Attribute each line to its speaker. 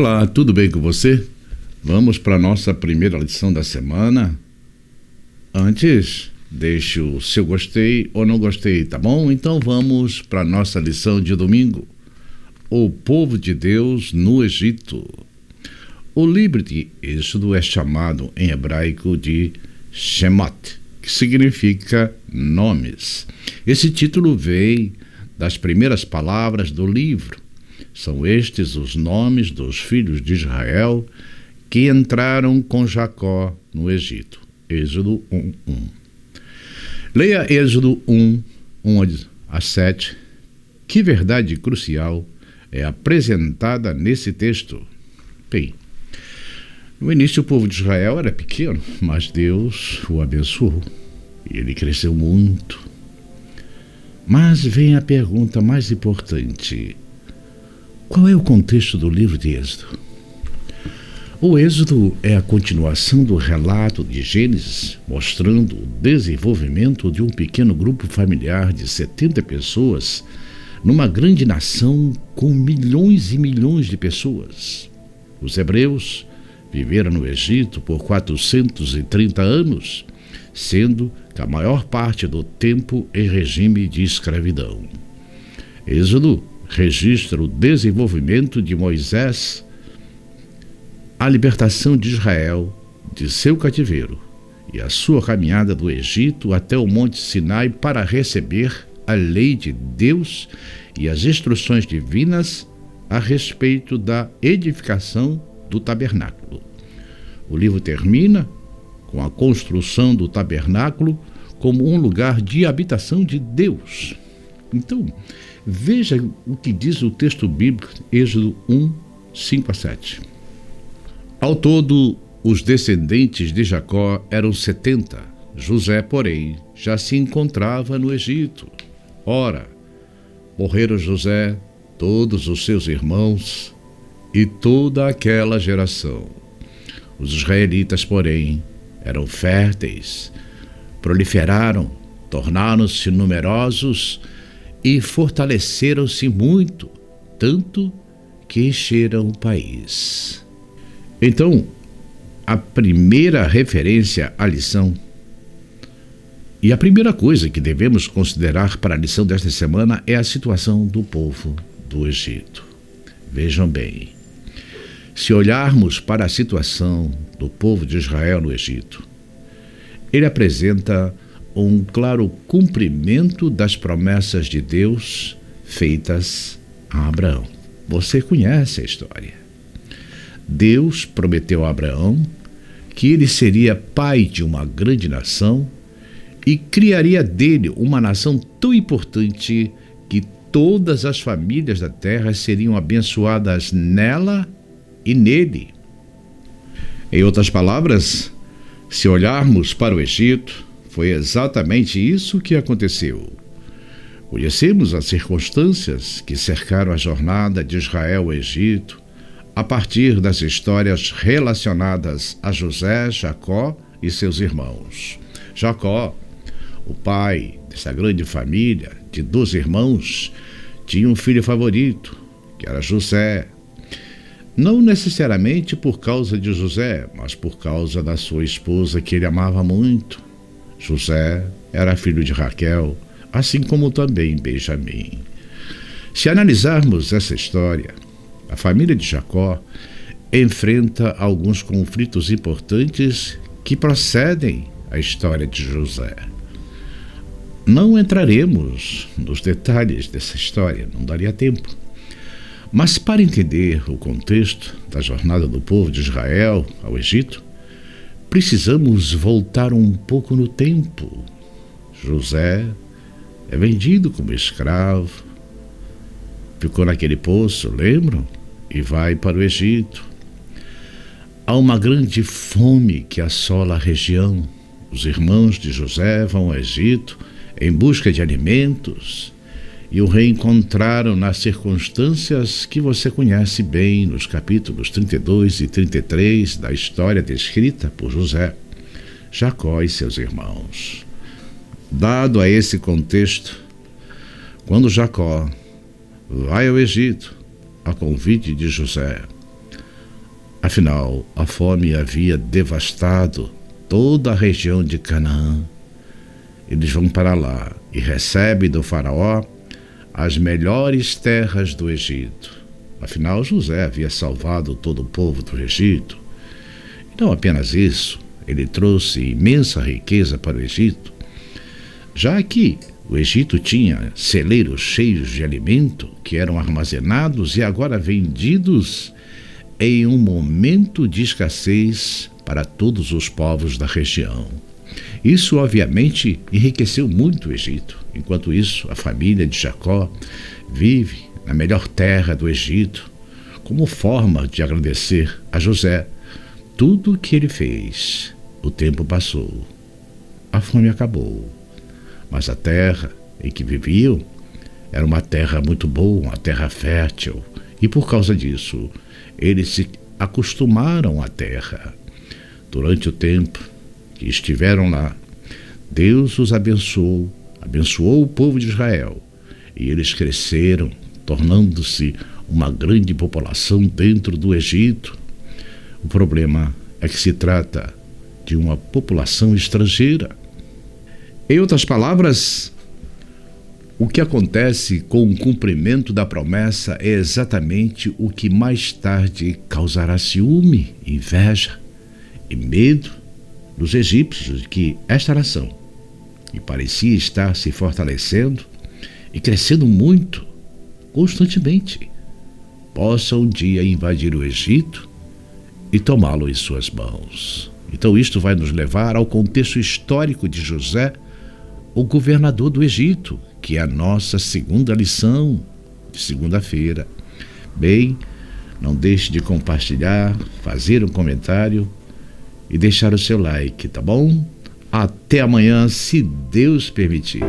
Speaker 1: Olá, tudo bem com você? Vamos para a nossa primeira lição da semana. Antes, deixe o seu gostei ou não gostei, tá bom? Então vamos para a nossa lição de domingo. O povo de Deus no Egito. O livro de Êxodo é chamado em hebraico de Shemot, que significa nomes. Esse título vem das primeiras palavras do livro. São estes os nomes dos filhos de Israel que entraram com Jacó no Egito. Êxodo 1:1. Leia Êxodo 1:1-7. Que verdade crucial é apresentada nesse texto? Bem, no início o povo de Israel era pequeno, mas Deus o abençoou e ele cresceu muito. Mas vem a pergunta mais importante: qual é o contexto do livro de Êxodo? O Êxodo é a continuação do relato de Gênesis, mostrando o desenvolvimento de um pequeno grupo familiar de 70 pessoas numa grande nação com milhões e milhões de pessoas. Os hebreus viveram no Egito por 430 anos, sendo que a maior parte do tempo em regime de escravidão. Êxodo registra o desenvolvimento de Moisés, a libertação de Israel de seu cativeiro e a sua caminhada do Egito até o Monte Sinai para receber a lei de Deus e as instruções divinas a respeito da edificação do tabernáculo. O livro termina com a construção do tabernáculo como um lugar de habitação de Deus. Então, veja o que diz o texto bíblico, Êxodo 1:5-7. Ao todo, os descendentes de Jacó eram 70. José, porém, já se encontrava no Egito. Ora, morreram José, todos os seus irmãos e toda aquela geração. Os israelitas, porém, eram férteis, proliferaram, tornaram-se numerosos e fortaleceram-se muito, tanto que encheram o país. Então, a primeira referência à lição e a primeira coisa que devemos considerar para a lição desta semana é a situação do povo do Egito. Vejam bem, se olharmos para a situação do povo de Israel no Egito, ele apresenta um claro cumprimento das promessas de Deus feitas a Abraão. Você conhece a história. Deus prometeu a Abraão que ele seria pai de uma grande nação e criaria dele uma nação tão importante que todas as famílias da terra seriam abençoadas nela e nele. Em outras palavras, se olharmos para o Egito, foi exatamente isso que aconteceu. Conhecemos as circunstâncias que cercaram a jornada de Israel ao Egito a partir das histórias relacionadas a José, Jacó e seus irmãos. Jacó, o pai dessa grande família de 12 irmãos, tinha um filho favorito, que era José. Não necessariamente por causa de José, mas por causa da sua esposa que ele amava muito. José era filho de Raquel, assim como também Benjamim. Se analisarmos essa história, a família de Jacó enfrenta alguns conflitos importantes que precedem a história de José. Não entraremos nos detalhes dessa história, não daria tempo. Mas para entender o contexto da jornada do povo de Israel ao Egito, precisamos voltar um pouco no tempo. José é vendido como escravo, ficou naquele poço, lembram? E vai para o Egito. Há uma grande fome que assola a região. Os irmãos de José vão ao Egito em busca de alimentos e o reencontraram nas circunstâncias que você conhece bem nos capítulos 32 e 33 da história descrita por José, Jacó e seus irmãos. Dado a esse contexto, quando Jacó vai ao Egito a convite de José, Afinal, a fome havia devastado toda a região de Canaã. Eles vão para lá e recebem do faraó as melhores terras do Egito. Afinal, José havia salvado todo o povo do Egito. E não apenas isso, ele trouxe imensa riqueza para o Egito, já que o Egito tinha celeiros cheios de alimento que eram armazenados e agora vendidos em um momento de escassez para todos os povos da região. Isso, obviamente, enriqueceu muito o Egito. Enquanto isso, a família de Jacó vive na melhor terra do Egito, como forma de agradecer a José tudo o que ele fez. O tempo passou, a fome acabou, mas a terra em que viviam era uma terra muito boa, uma terra fértil, e por causa disso, eles se acostumaram à terra. Durante o tempo que estiveram lá, Deus os abençoou o povo de Israel, e eles cresceram, tornando-se uma grande população dentro do Egito. O problema é que se trata de uma população estrangeira. Em outras palavras, o que acontece com o cumprimento da promessa é exatamente o que mais tarde causará ciúme, inveja e medo dos egípcios de que esta nação, que parecia estar se fortalecendo e crescendo muito, constantemente, possa um dia invadir o Egito e tomá-lo em suas mãos. Então isto vai nos levar ao contexto histórico de José, o governador do Egito, que é a nossa segunda lição de segunda-feira. Bem, não deixe de compartilhar, fazer um comentário e deixar o seu like, tá bom? Até amanhã, se Deus permitir.